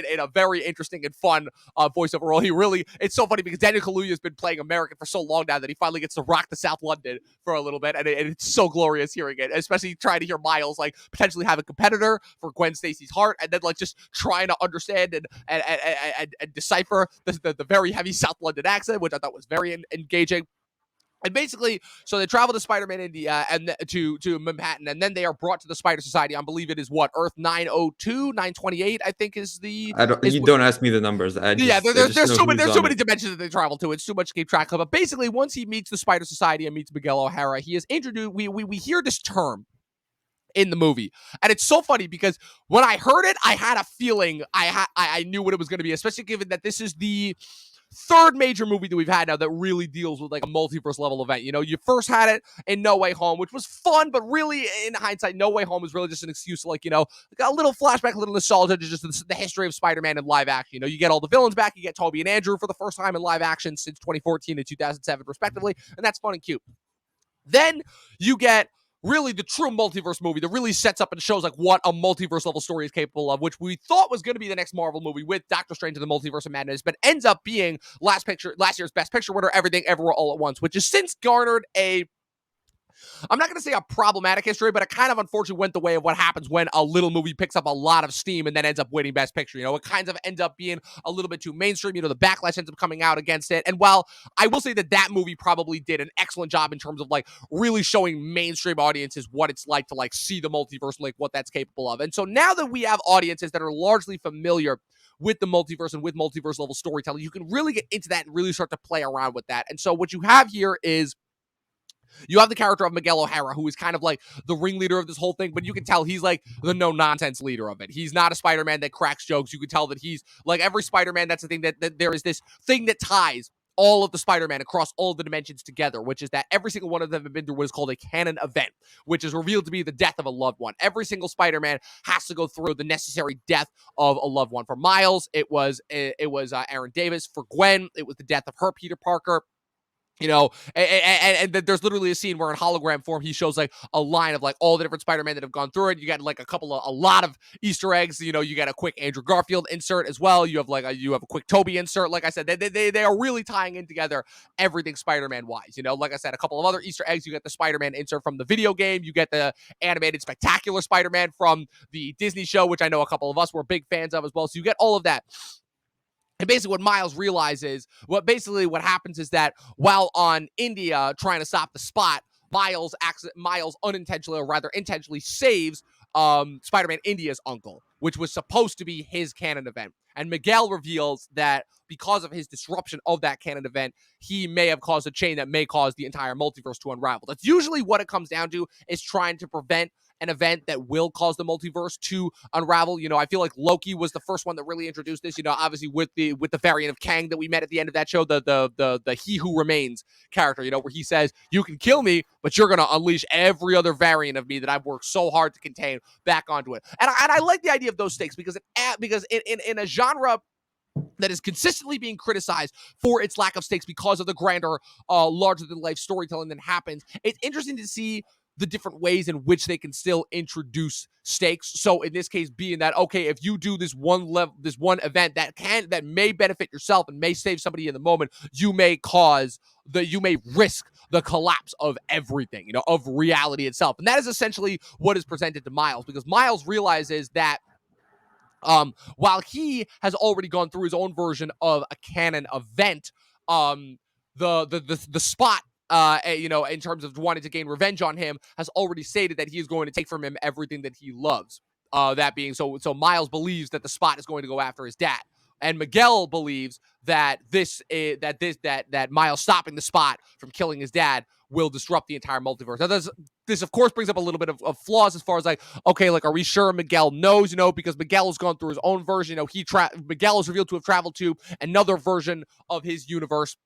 Speaker 1: in a very interesting and fun voiceover role. It's so funny because Daniel Kaluuya has been playing American for so long now that he finally gets to rock the South London for a little bit, and it's so glorious hearing it, especially trying to hear Miles like potentially have a competitor for Gwen Stacy's heart, and then like just trying to understand and decipher the very heavy South London accent, which I thought was very engaging. And basically, so they travel to Spider-Man India and to Manhattan, and then they are brought to the Spider Society. I believe it is what, Earth 902, 928, I think is the
Speaker 2: I don't.
Speaker 1: is
Speaker 2: You don't ask me the numbers.
Speaker 1: yeah,
Speaker 2: I just
Speaker 1: there's
Speaker 2: know
Speaker 1: so many
Speaker 2: who's on it.
Speaker 1: dimensions that they travel to. It's too much to keep track of. But basically, once he meets the Spider Society and meets Miguel O'Hara, he is introduced. We hear this term in the movie, and it's so funny because when I heard it, I had a feeling I knew what it was going to be, especially given that this is the third major movie that we've had now that really deals with like a multiverse level event. You know, you first had it in No Way Home, which was fun, but really in hindsight, No Way Home is really just an excuse to like, you know, like a little flashback, a little nostalgia to just the history of Spider-Man in live action. You know, you get all the villains back, you get Tobey and Andrew for the first time in live action since 2014 and 2007 respectively, and that's fun and cute. Then you get really the true multiverse movie that really sets up and shows like what a multiverse level story is capable of, which we thought was going to be the next Marvel movie with Doctor Strange and the Multiverse of Madness, but ends up being last year's Best Picture winner, Everything Everywhere All at Once, which has since garnered I'm not going to say a problematic history, but it kind of unfortunately went the way of what happens when a little movie picks up a lot of steam and then ends up winning Best Picture. You know, it kind of ends up being a little bit too mainstream. You know, the backlash ends up coming out against it. And while I will say that movie probably did an excellent job in terms of like really showing mainstream audiences what it's like to like see the multiverse, like what that's capable of. And so now that we have audiences that are largely familiar with the multiverse and with multiverse level storytelling, you can really get into that and really start to play around with that. And so what you have here is you have the character of Miguel O'Hara, who is kind of like the ringleader of this whole thing, but you can tell he's like the no-nonsense leader of it. He's not a Spider-Man that cracks jokes. You can tell that he's like every Spider-Man. That's the thing that there is this thing that ties all of the Spider-Man across all of the dimensions together, which is that every single one of them have been through what is called a canon event, which is revealed to be the death of a loved one. Every single Spider-Man has to go through the necessary death of a loved one. For Miles, it was Aaron Davis. For Gwen, it was the death of her Peter Parker. You know, and there's literally a scene where in hologram form he shows like a line of like all the different Spider-Man that have gone through it. You got like a lot of Easter eggs. You know, you got a quick Andrew Garfield insert as well. You have like you have a quick Toby insert. Like I said, they are really tying in together everything Spider-Man wise. You know, like I said, a couple of other Easter eggs. You get the Spider-Man insert from the video game. You get the animated Spectacular Spider-Man from the Disney show, which I know a couple of us were big fans of as well. So you get all of that. And basically what Miles realizes, what happens is that while on India trying to stop the Spot, Miles unintentionally, or rather intentionally, saves Spider-Man India's uncle, which was supposed to be his canon event. And Miguel reveals that because of his disruption of that canon event, he may have caused a chain that may cause the entire multiverse to unravel. That's usually what it comes down to, is trying to prevent an event that will cause the multiverse to unravel. You know, I feel like Loki was the first one that really introduced this. You know, obviously with the variant of Kang that we met at the end of that show, the He Who Remains character. You know, where he says, "You can kill me, but you're gonna unleash every other variant of me that I've worked so hard to contain back onto it." And I like the idea of those stakes because in a genre that is consistently being criticized for its lack of stakes because of the grander, larger than life storytelling that happens, it's interesting to see the different ways in which they can still introduce stakes. So in this case, being that, okay, if you do this one event that may benefit yourself and may save somebody in the moment, you may risk the collapse of everything, you know, of reality itself. And that is essentially what is presented to Miles, because Miles realizes that while he has already gone through his own version of a canon event, the Spot, you know, in terms of wanting to gain revenge on him, has already stated that he is going to take from him everything that he loves. That being so Miles believes that the Spot is going to go after his dad, and Miguel believes that that Miles stopping the Spot from killing his dad will disrupt the entire multiverse. Now, this of course brings up a little bit of flaws as far as like, okay, like, are we sure Miguel knows? You know, because Miguel has gone through his own version. You know, Miguel is revealed to have traveled to another version of his universe,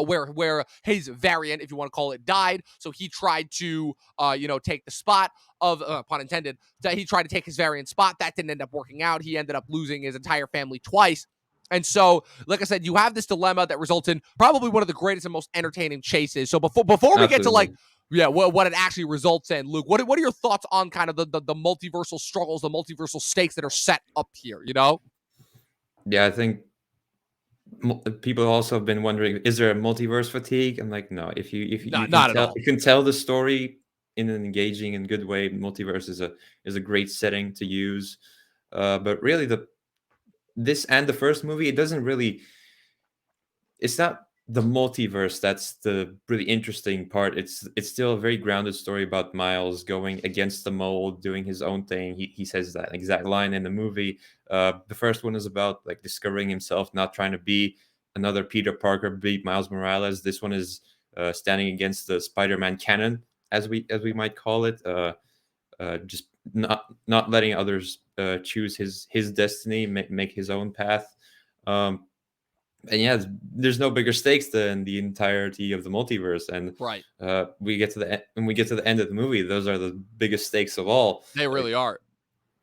Speaker 1: where his variant, if you want to call it, died. So he tried to, you know, take the spot of, pun intended, that he tried to take his variant spot. That didn't end up working out. He ended up losing his entire family twice. And so, like I said, you have this dilemma that results in probably one of the greatest and most entertaining chases. So before we get to like,
Speaker 2: Absolutely.
Speaker 1: yeah, what it actually results in, Luke, what are your thoughts on kind of the multiversal struggles, the multiversal stakes that are set up here? You know?
Speaker 2: Yeah, I think people also have been wondering, is there a multiverse fatigue? I'm like, no. If you can
Speaker 1: Not at
Speaker 2: tell,
Speaker 1: all.
Speaker 2: you can tell the story in an engaging and good way. Multiverse is a great setting to use. But really, this and the first movie, it doesn't really. It's not the multiverse that's the really interesting part. It's still a very grounded story about Miles going against the mold, doing his own thing. He says that exact line in the movie. The first one is about like discovering himself, not trying to be another Peter Parker, be Miles Morales. This one is standing against the Spider-Man canon, as we might call it. Just not letting others choose his destiny, make his own path. And yeah, there's no bigger stakes than the entirety of the multiverse. And
Speaker 1: Right.
Speaker 2: when we get to the end of the movie, those are the biggest stakes of all.
Speaker 1: They really are.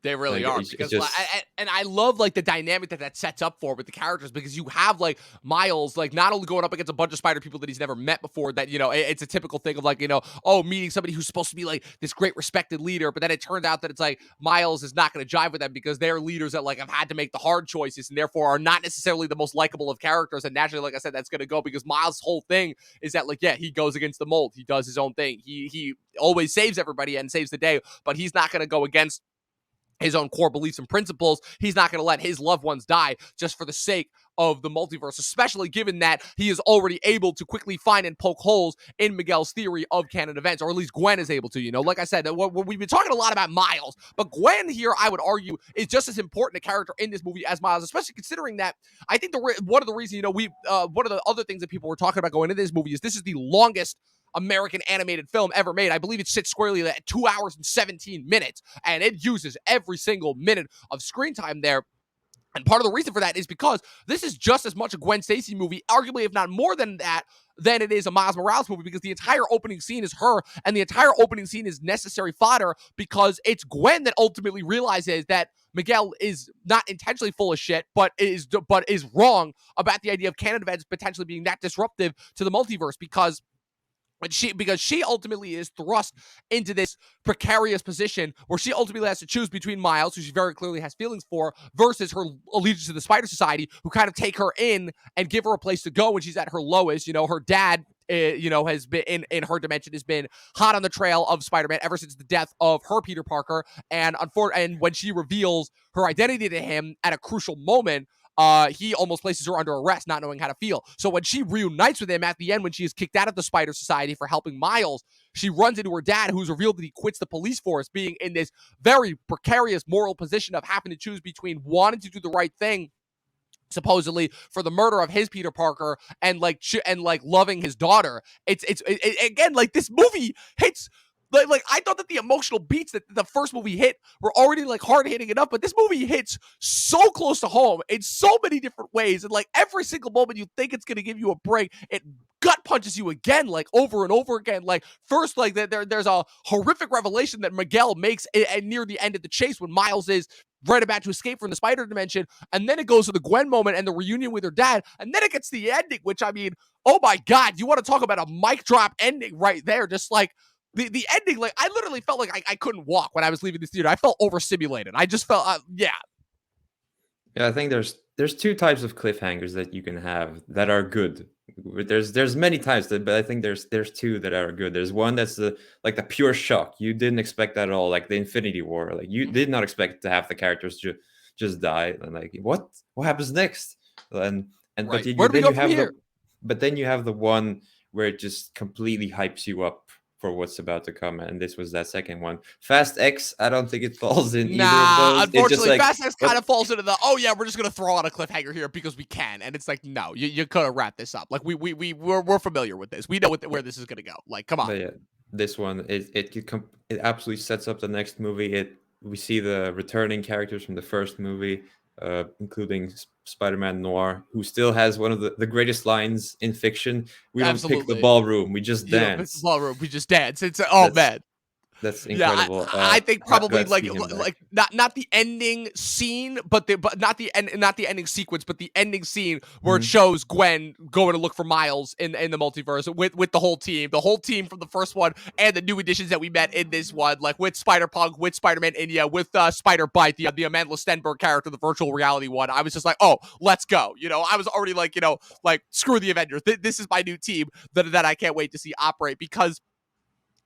Speaker 1: They really are,
Speaker 2: It's
Speaker 1: because
Speaker 2: just
Speaker 1: and I love like the dynamic that sets up for with the characters, because you have like Miles like not only going up against a bunch of spider people that he's never met before, that, you know, it's a typical thing of like, you know, oh, meeting somebody who's supposed to be like this great respected leader, but then it turns out that it's like Miles is not going to jive with them because they're leaders that like have had to make the hard choices and therefore are not necessarily the most likable of characters. And naturally, like I said, that's going to go because Miles' whole thing is that like, yeah, he goes against the mold, he does his own thing, he always saves everybody and saves the day, but he's not going to go against his own core beliefs and principles. He's not going to let his loved ones die just for the sake of the multiverse, especially given that he is already able to quickly find and poke holes in Miguel's theory of canon events, or at least Gwen is able to. You know, like I said, we've been talking a lot about Miles, but Gwen here, I would argue, is just as important a character in this movie as Miles, especially considering that I think one of the reasons, you know, one of the other things that people were talking about going into this movie is this is the longest American animated film ever made. I believe it sits squarely at 2 hours and 17 minutes, and it uses every single minute of screen time there. And part of the reason for that is because this is just as much a Gwen Stacy movie, arguably if not more than that, than it is a Miles Morales movie, because the entire opening scene is her, and the entire opening scene is necessary fodder because it's Gwen that ultimately realizes that Miguel is not intentionally full of shit, but is wrong about the idea of canon events potentially being that disruptive to the multiverse, because she ultimately is thrust into this precarious position where she ultimately has to choose between Miles, who she very clearly has feelings for, versus her allegiance to the Spider Society, who kind of take her in and give her a place to go when she's at her lowest. Her dad, has been in her dimension, has been hot on the trail of Spider-Man ever since the death of her Peter Parker, and when she reveals her identity to him at a crucial moment, he almost places her under arrest, not knowing how to feel. So when she reunites with him at the end, when she is kicked out of the Spider Society for helping Miles, she runs into her dad, who's revealed that he quits the police force, being in this very precarious moral position of having to choose between wanting to do the right thing, supposedly for the murder of his Peter Parker, and loving his daughter. It's again, like, this movie hits. Like I thought that the emotional beats that the first movie hit were already like hard hitting enough, but this movie hits so close to home in so many different ways, and like every single moment you think it's gonna give you a break, it gut punches you again, like over and over again. Like first, like there's a horrific revelation that Miguel makes near the end of the chase when Miles is right about to escape from the spider dimension, and then it goes to the Gwen moment and the reunion with her dad, and then it gets the ending, which, I mean, oh my god, you want to talk about a mic drop ending right there. Just like the ending, like I literally felt like I couldn't walk when I was leaving the theater. I felt overstimulated. I just felt
Speaker 2: Yeah, I think there's two types of cliffhangers that you can have that are good. There's many types, but I think there's two that are good. There's one that's the pure shock. You didn't expect that at all, like the Infinity War. Like you did not expect to have the characters just die, and like what happens next? And
Speaker 1: right.
Speaker 2: but
Speaker 1: Where do we
Speaker 2: then
Speaker 1: go
Speaker 2: you
Speaker 1: from
Speaker 2: have
Speaker 1: here?
Speaker 2: but then you have the one where it just completely hypes you up for what's about to come, and this was that second one. Fast X, I don't think it falls in either of
Speaker 1: Nah,
Speaker 2: those. It's just
Speaker 1: unfortunately,
Speaker 2: like,
Speaker 1: Fast X kind
Speaker 2: what?
Speaker 1: of falls into the, oh yeah, we're just gonna throw out a cliffhanger here because we can, and it's like, no, you could have wrapped this up. Like we're familiar with this. We know where this is gonna go. Like, come on.
Speaker 2: But yeah, this one it absolutely sets up the next movie. We see the returning characters from the first movie, including Spider-Man Noir, who still has one of the greatest lines in fiction. We don't pick the
Speaker 1: Absolutely.
Speaker 2: ballroom, we just
Speaker 1: You know, pick the
Speaker 2: dance.
Speaker 1: ballroom. We just dance. It's oh
Speaker 2: That's
Speaker 1: man.
Speaker 2: that's
Speaker 1: Yeah,
Speaker 2: incredible.
Speaker 1: I think
Speaker 2: Go
Speaker 1: probably
Speaker 2: ahead, see him back.
Speaker 1: like not the ending scene, but not the ending sequence, but the ending scene where it
Speaker 2: Mhm.
Speaker 1: shows Gwen going to look for Miles in the multiverse with the whole team from the first one, and the new additions that we met in this one, like with Spider-Punk, with Spider-Man India, with Spider-Bite, the Amanda Stenberg character, the virtual reality one. I was just like, oh, let's go. I was already like, like, screw the Avengers. This is my new team that I can't wait to see operate, because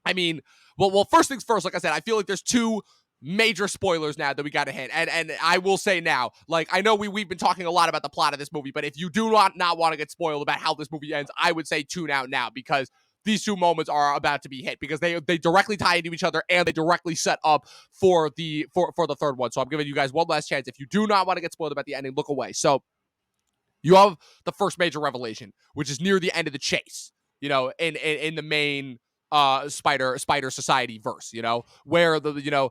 Speaker 1: I mean, well, first things first, like I said, I feel like there's two major spoilers now that we got to hit. And I will say now, like, I know we've been talking a lot about the plot of this movie, but if you do not want to get spoiled about how this movie ends, I would say tune out now, because these two moments are about to be hit, because they directly tie into each other, and they directly set up for the third one. So I'm giving you guys one last chance. If you do not want to get spoiled about the ending, look away. So you have the first major revelation, which is near the end of the chase, in the main Spider Society verse, where the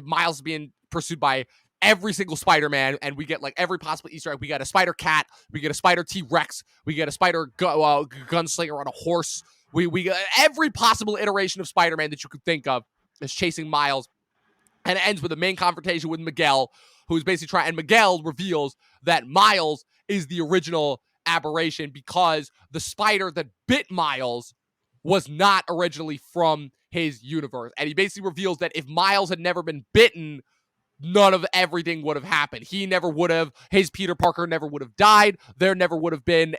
Speaker 1: Miles is being pursued by every single Spider-Man, and we get like every possible Easter egg. We got a Spider Cat, we get a Spider T-Rex, we get a Spider gunslinger on a horse. We got every possible iteration of Spider-Man that you could think of is chasing Miles, and it ends with a main confrontation with Miguel, who's basically trying, and Miguel reveals that Miles is the original aberration, because the spider that bit Miles was not originally from his universe. And he basically reveals that if Miles had never been bitten, none of everything would have happened. His Peter Parker never would have died. There never would have been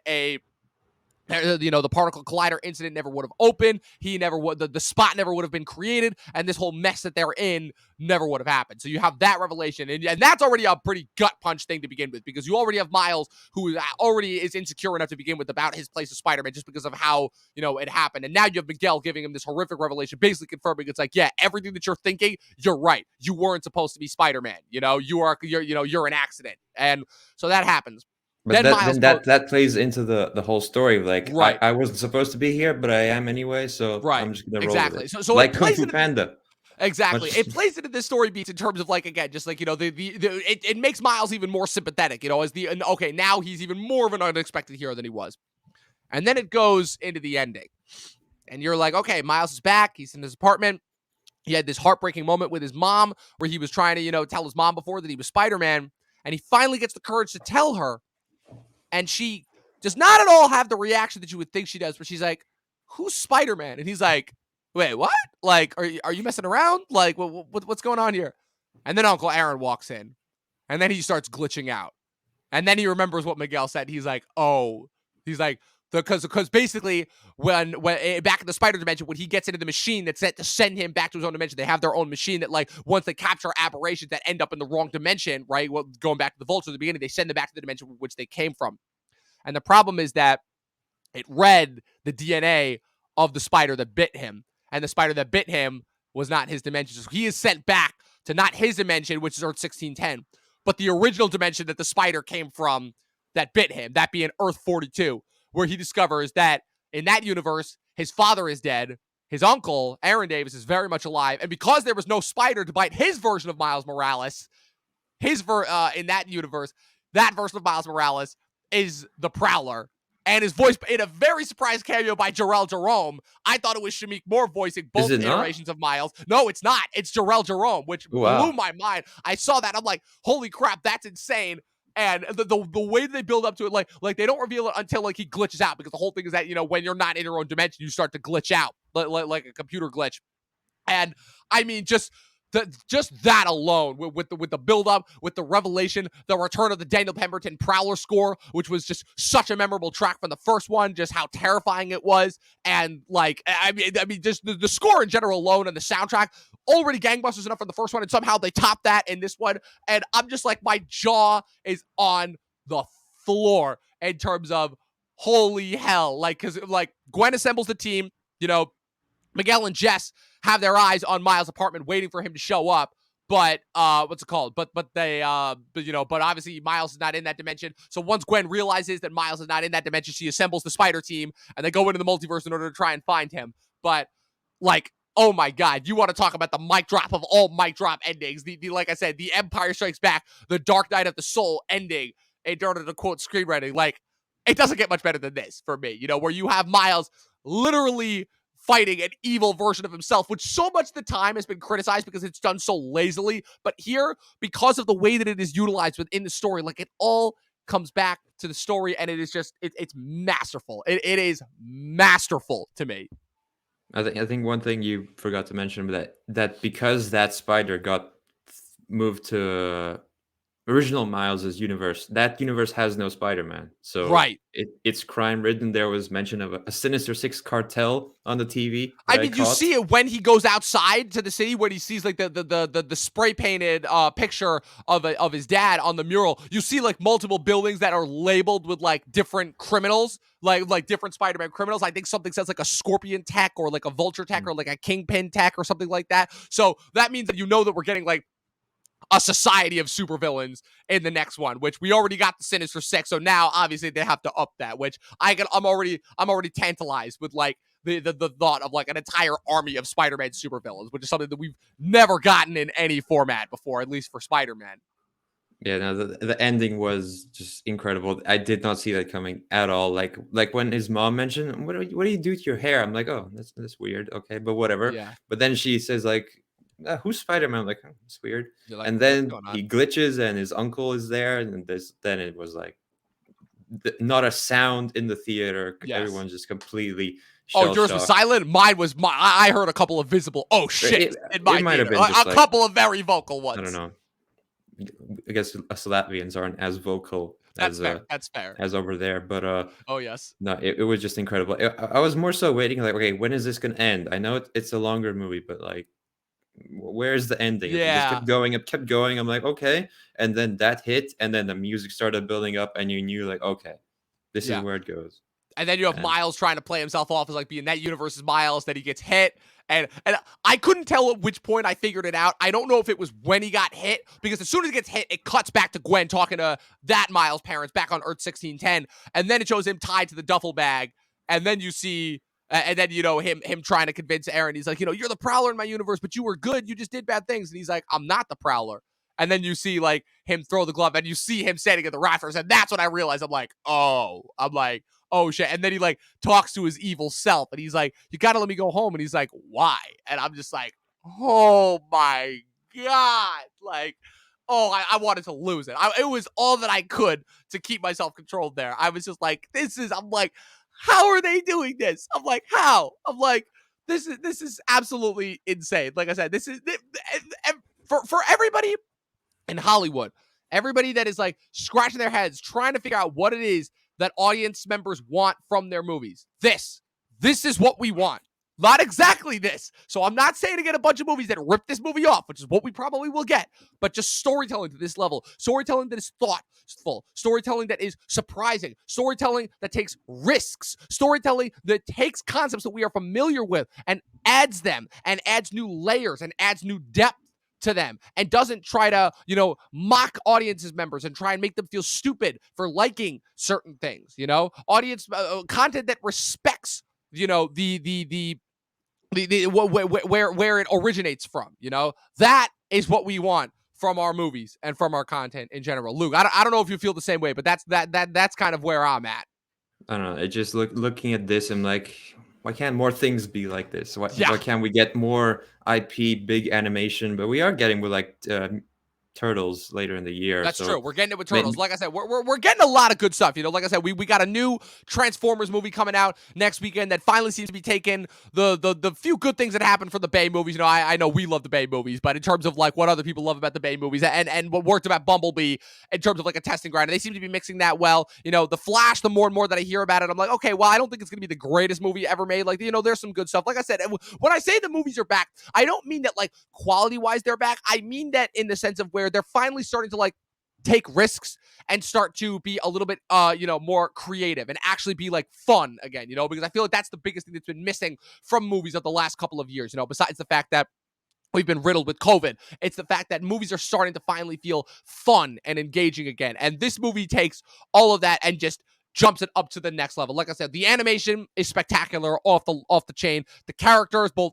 Speaker 1: the particle collider incident never would have opened. He never would, the spot never would have been created, and this whole mess that they're in never would have happened. So you have that revelation, and that's already a pretty gut punch thing to begin with, because you already have Miles, who already is insecure enough to begin with about his place as Spider-Man, just because of how it happened. And now you have Miguel giving him this horrific revelation, basically confirming it's like, yeah, everything that you're thinking, you're right. You weren't supposed to be Spider-Man. You're an accident, and so that happens.
Speaker 2: But
Speaker 1: Miles
Speaker 2: that plays into the whole story. Like,
Speaker 1: right.
Speaker 2: I wasn't supposed to be here, but I am anyway, so
Speaker 1: Right,
Speaker 2: I'm just gonna roll with
Speaker 1: exactly.
Speaker 2: it.
Speaker 1: So it
Speaker 2: Like Kung
Speaker 1: plays
Speaker 2: Fu
Speaker 1: into the
Speaker 2: Panda.
Speaker 1: Exactly.
Speaker 2: Much,
Speaker 1: It plays into this story beats in terms of like, again, just like, it makes Miles even more sympathetic, as okay, now he's even more of an unexpected hero than he was. And then it goes into the ending. And you're like, okay, Miles is back. He's in his apartment. He had this heartbreaking moment with his mom where he was trying to, tell his mom before that he was Spider-Man. And he finally gets the courage to tell her. And she does not at all have the reaction that you would think she does, but she's like, who's Spider-Man? And he's like, wait, what? Like, are you messing around? Like, what's going on here? And then Uncle Aaron walks in. And then he starts glitching out. And then he remembers what Miguel said. He's like, oh. He's like, because basically when back in the spider dimension, when he gets into the machine that's set to send him back to his own dimension, they have their own machine that, like, once they capture aberrations that end up in the wrong dimension, right? Well, going back to the Vulture at the beginning, they send them back to the dimension from which they came from. And the problem is that it read the DNA of the spider that bit him, and the spider that bit him was not his dimension. So he is sent back to not his dimension, which is Earth 1610, but the original dimension that the spider came from that bit him, that being Earth 42, where he discovers that in that universe, his father is dead, his uncle, Aaron Davis, is very much alive, and because there was no spider to bite his version of Miles Morales, in that universe, that version of Miles Morales is the Prowler, and is voiced in a very surprise cameo by Jarrell Jerome. I thought it was Shameik Moore voicing both iterations of Miles. No, it's not. It's Jarrell Jerome, which blew my mind. I saw that. I'm like, holy crap, that's insane. And the way they build up to it, like they don't reveal it until like he glitches out, because the whole thing is that, when you're not in your own dimension, you start to glitch out like a computer glitch. And I mean, just that alone, with the build up, with the revelation, the return of the Daniel Pemberton Prowler score, which was just such a memorable track from the first one, just how terrifying it was, and like I mean, just the score in general alone and the soundtrack already gangbusters enough from the first one, and somehow they top that in this one, and I'm just like, my jaw is on the floor in terms of holy hell, like, because like Gwen assembles the team, Miguel and Jess have their eyes on Miles' apartment waiting for him to show up. But what's it called? But obviously Miles is not in that dimension. So once Gwen realizes that Miles is not in that dimension, she assembles the Spider team and they go into the multiverse in order to try and find him. But like, oh my God, you want to talk about the mic drop of all mic drop endings. The like I said, the Empire Strikes Back, the Dark Knight of the Soul ending, in order to quote screenwriting, like, it doesn't get much better than this for me, where you have Miles literally fighting an evil version of himself, which so much of the time has been criticized because it's done so lazily. But here, because of the way that it is utilized within the story, like, it all comes back to the story, and it is just, it's masterful. It is masterful to me.
Speaker 2: I think one thing you forgot to mention, that because that spider got moved to original Miles' universe, that universe has no Spider-Man. So
Speaker 1: right.
Speaker 2: It's crime-ridden. There was mention of a Sinister Six cartel on the TV.
Speaker 1: I mean, you see it when he goes outside to the city, when he sees like the spray painted picture of his dad on the mural. You see like multiple buildings that are labeled with like different criminals, like different Spider-Man criminals. I think something says like a Scorpion tech or like a Vulture tech or like a Kingpin tech or something like that. So that means that that we're getting like a society of supervillains in the next one, which we already got the Sinister Six. So now obviously they have to up that, which I'm already tantalized with like the thought of like an entire army of Spider-Man supervillains, which is something that we've never gotten in any format before, at least for Spider-Man.
Speaker 2: Yeah, no, the ending was just incredible. I did not see that coming at all. Like when his mom mentioned, what do you do to your hair? I'm like, oh, that's weird. Okay, but whatever.
Speaker 1: Yeah.
Speaker 2: But then she says like, who's Spider-Man? I'm like, oh, it's weird.
Speaker 1: Like,
Speaker 2: and then he glitches and his uncle is there, and then it was like not a sound in the theater. Yes. Everyone's just completely
Speaker 1: yours was silent? Mine was I heard a couple of visible shit in my
Speaker 2: might have been
Speaker 1: a couple of very vocal ones.
Speaker 2: I don't know. I guess us Latvians aren't as vocal
Speaker 1: that's fair
Speaker 2: as over there, but
Speaker 1: oh yes,
Speaker 2: no, it was just incredible. I was more so waiting like, okay, when is this gonna end? I know it's a longer movie, but like, where's the ending?
Speaker 1: Yeah,
Speaker 2: it just kept going. I'm like, okay, and then that hit, and then the music started building up, and you knew like, okay, this is where it goes.
Speaker 1: And then you have Miles trying to play himself off as like being that universe's Miles, that he gets hit. And I couldn't tell at which point I figured it out. I don't know if it was when he got hit, because as soon as he gets hit, it cuts back to Gwen talking to that Miles' parents back on Earth 1610. And then it shows him tied to the duffel bag. And then you see And then, him trying to convince Aaron, he's like, you're the Prowler in my universe, but you were good. You just did bad things. And he's like, I'm not the Prowler. And then you see like him throw the glove and you see him standing at the rafters. And that's when I realized I'm like, oh shit. And then he like talks to his evil self and he's like, you got to let me go home. And he's like, why? And I'm just like, oh my God. Like, I wanted to lose it. It was all that I could to keep myself controlled there. I was just like, I'm like, how are they doing this? I'm like, how? I'm like, this is absolutely insane. Like I said, this is for everybody in Hollywood, everybody that is like scratching their heads trying to figure out what it is that audience members want from their movies. This is what we want. Not exactly this. So I'm not saying to get a bunch of movies that rip this movie off, which is what we probably will get, but just storytelling to this level, storytelling that is thoughtful, storytelling that is surprising, storytelling that takes risks, storytelling that takes concepts that we are familiar with and adds them and adds new layers and adds new depth to them and doesn't try to, mock audiences members and try and make them feel stupid for liking certain things, audience content that respects, where it originates from, that is what we want from our movies and from our content in general. Luke, I don't know if you feel the same way, but that's kind of where I'm at.
Speaker 2: I don't know. It just looking at this, I'm like, why can't more things be like this? Why can't we get more IP, big animation? But we are getting with like Turtles later in the year.
Speaker 1: That's true. We're getting it with Turtles. Like I said, we're getting a lot of good stuff. Like I said, we got a new Transformers movie coming out next weekend that finally seems to be taking the few good things that happened from the Bay movies. I know we love the Bay movies, but in terms of like what other people love about the Bay movies and what worked about Bumblebee in terms of like a testing ground, they seem to be mixing that well. The Flash, the more and more that I hear about it, I'm like, okay, well, I don't think it's going to be the greatest movie ever made. Like, there's some good stuff. Like I said, when I say the movies are back, I don't mean that like quality-wise they're back. I mean that in the sense of where they're finally starting to like take risks and start to be a little bit more creative and actually be like fun again, because I feel like that's the biggest thing that's been missing from movies of the last couple of years, besides the fact that we've been riddled with COVID. It's the fact that movies are starting to finally feel fun and engaging again. And this movie takes all of that and just jumps it up to the next level. Like I said, the animation is spectacular off the chain. The characters, both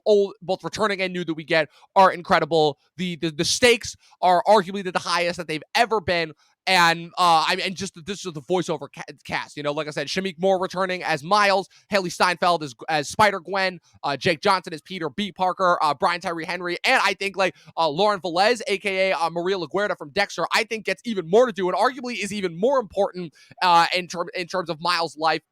Speaker 1: returning and new that we get, are incredible. The stakes are arguably the highest that they've ever been. And this is the voiceover cast. Like I said, Shameik Moore returning as Miles, Hailee Steinfeld as Spider-Gwen, Jake Johnson as Peter B. Parker, Brian Tyree Henry, and I think like Lauren Velez, aka Maria LaGuardia from Dexter, I think gets even more to do and arguably is even more important in terms of Miles' life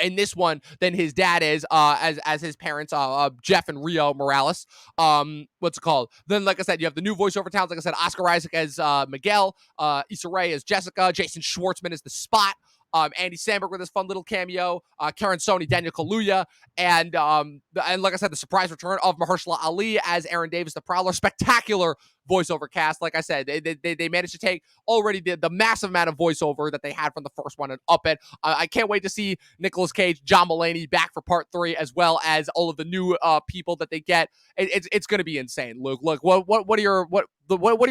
Speaker 1: in this one than his dad is, as his parents, Jeff and Rio Morales. What's it called? Then, like I said, you have the new voiceover talents. Like I said, Oscar Isaac as Miguel, Issa Rae as Jessica, Jason Schwartzman as the Spot, Andy Samberg with his fun little cameo, Karen Sony, Daniel Kaluuya, and like I said, the surprise return of Mahershala Ali as Aaron Davis, the Prowler. Spectacular voiceover cast. Like I said, they managed to take already the massive amount of voiceover that they had from the first one and up it. I can't wait to see Nicolas Cage, John Mulaney back for part 3, as well as all of the new people that they get. It's going to be insane. Luke, look, what are your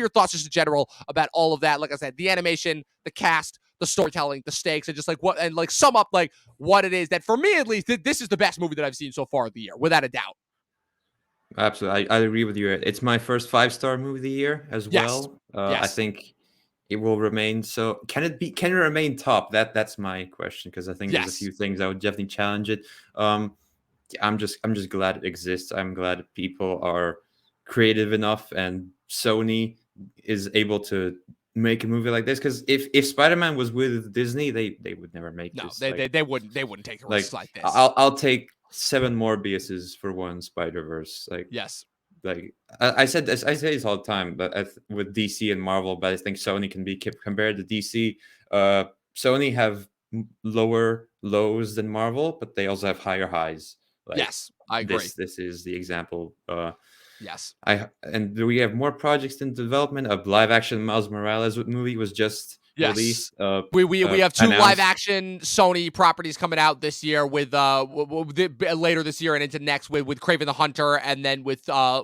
Speaker 1: thoughts just in general about all of that? Like I said, the animation, the cast, the storytelling, the stakes, and just like what, and like sum up like what it is that, for me at least, this is the best movie that I've seen so far of the year, without a doubt.
Speaker 2: Absolutely, I agree with you. It's my first 5-star movie of the year as well.
Speaker 1: Yes.
Speaker 2: I think it will remain. So can it remain top? That's my question, because I think there's a few things I would definitely challenge it. I'm just glad it exists. I'm glad that people are creative enough and Sony is able to make a movie like this, because if Spider-Man was with Disney, they would never make this.
Speaker 1: They wouldn't take a risk like this.
Speaker 2: I'll take 7 Morbiuses for one Spider-Verse. I say this all the time, but with DC and Marvel, but I think Sony can be compared to DC. Sony have lower lows than Marvel, but they also have higher highs.
Speaker 1: Yes, I agree.
Speaker 2: This is the example.
Speaker 1: Yes.
Speaker 2: And we have more projects in development. A live action Miles Morales movie was just released.
Speaker 1: We have 2 live action Sony properties coming out this year, with later this year and into next, with Kraven the Hunter, and then with the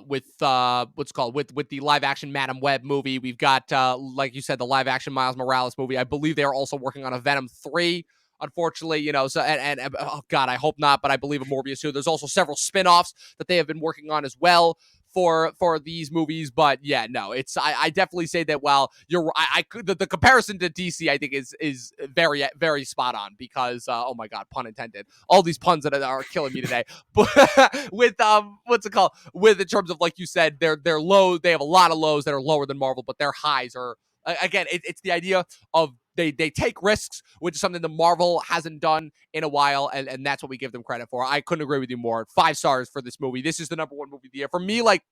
Speaker 1: live action Madam Web movie. We've got like you said, the live action Miles Morales movie. I believe they are also working on a Venom 3 unfortunately, so and oh god, I hope not, but I believe in Morbius too. There's also several spin-offs that they have been working on as well for these movies. But yeah, no, it's I definitely say that while I could the comparison to DC I think is very very spot on, because oh my god, pun intended, all these puns that are killing me today. But with what's it called, with in terms of, like you said, they're low, they have a lot of lows that are lower than Marvel, but their highs are again, it's the idea of they take risks, which is something that Marvel hasn't done in a while, and that's what we give them credit for. I couldn't agree with you more. 5 stars for this movie. This is the number 1 movie of the year for me. Like,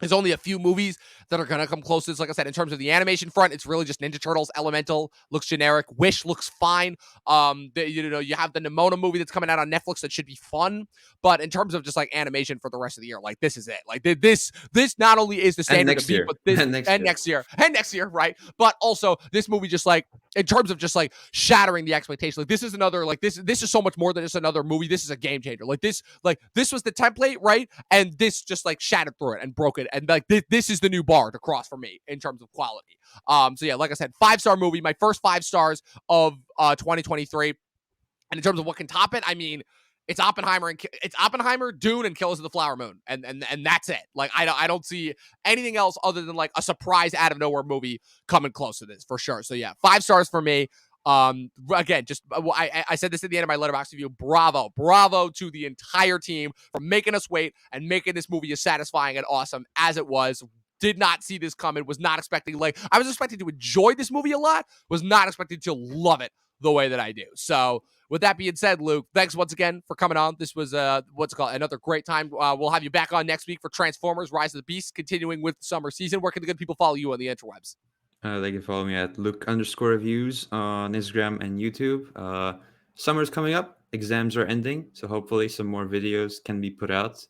Speaker 1: there's only a few movies that are going to come close to this. Like I said, in terms of the animation front, it's really just Ninja Turtles. Elemental looks generic. Wish looks fine. You have the Nimona movie that's coming out on Netflix that should be fun. But in terms of just like animation for the rest of the year, like this is it. Like this not only is the standard to beat, but this next year, right? But also this movie just like, in terms of just like shattering the expectation, like this is another, like this is so much more than just another movie. This is a game changer. Like this was the template, right? And this just like shattered through it and broke it. And like this is the new bar to cross for me in terms of quality. So yeah, like I said, 5-star movie, my first 5 stars of 2023. And in terms of what can top it, I mean, it's Oppenheimer, Dune, and Killers of the Flower Moon, and that's it. Like I don't see anything else other than like a surprise out of nowhere movie coming close to this for sure. So yeah, 5 stars for me. Again, just I said this at the end of my Letterboxd review. Bravo to the entire team for making us wait and making this movie as satisfying and awesome as it was. Did not see this coming. Was not expecting, like, I was expecting to enjoy this movie a lot. Was not expecting to love it the way that I do. So with that being said, Luke, thanks once again for coming on. This was another great time. We'll have you back on next week for Transformers: Rise of the Beast, continuing with the summer season. Where can the good people follow you on the interwebs?
Speaker 2: They can follow me at Luk_Reviews on Instagram and YouTube. Summer's coming up. Exams are ending, so hopefully some more videos can be put out.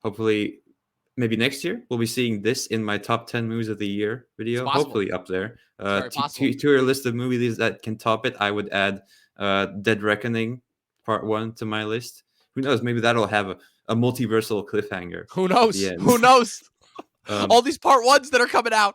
Speaker 2: Hopefully, maybe next year we'll be seeing this in my top 10 movies of the year video. Hopefully up there. To your list of movies that can top it, I would add Dead Reckoning Part 1 to my list. Who knows? Maybe that'll have a multiversal cliffhanger.
Speaker 1: Who knows? Who knows? All these Part 1s that are coming out.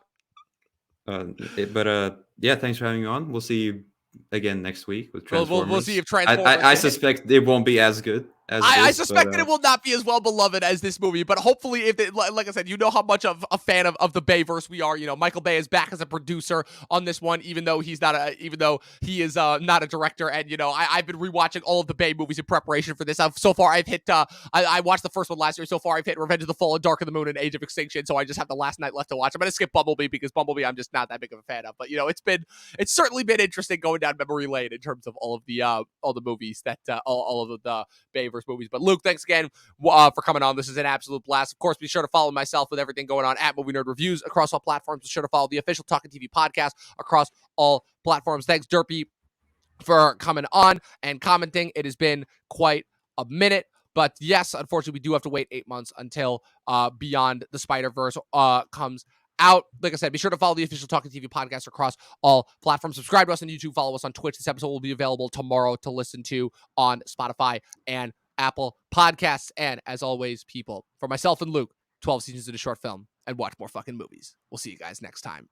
Speaker 2: Yeah, thanks for having me on. We'll see you again next week with Transformers.
Speaker 1: We'll see if Transformers.
Speaker 2: I suspect it won't be as good.
Speaker 1: I suspect that it will not be as well beloved as this movie, but hopefully, if it, like I said, you know how much of a fan of the Bayverse we are. Michael Bay is back as a producer on this one, even though he is not a director. And I've been rewatching all of the Bay movies in preparation for this. So far, I've hit. I watched the first one last year. So far, I've hit Revenge of the Fallen, Dark of the Moon, and Age of Extinction. So I just have the last night left to watch. I'm gonna skip Bumblebee because Bumblebee I'm just not that big of a fan of. But it's certainly been interesting going down memory lane in terms of all the movies that all of the Bayverse movies. But Luke, thanks again for coming on. This is an absolute blast. Of course, be sure to follow myself with everything going on at Movie Nerd Reviews across all platforms. Be sure to follow the official Talking TV podcast across all platforms. Thanks, Derpy, for coming on and commenting. It has been quite a minute. But yes, unfortunately, we do have to wait 8 months until Beyond the Spider-Verse comes out. Like I said, be sure to follow the official Talking TV podcast across all platforms. Subscribe to us on YouTube. Follow us on Twitch. This episode will be available tomorrow to listen to on Spotify and Apple Podcasts. And as always, people, for myself and Luke, 12 seasons in a short film, and watch more fucking movies. We'll see you guys next time.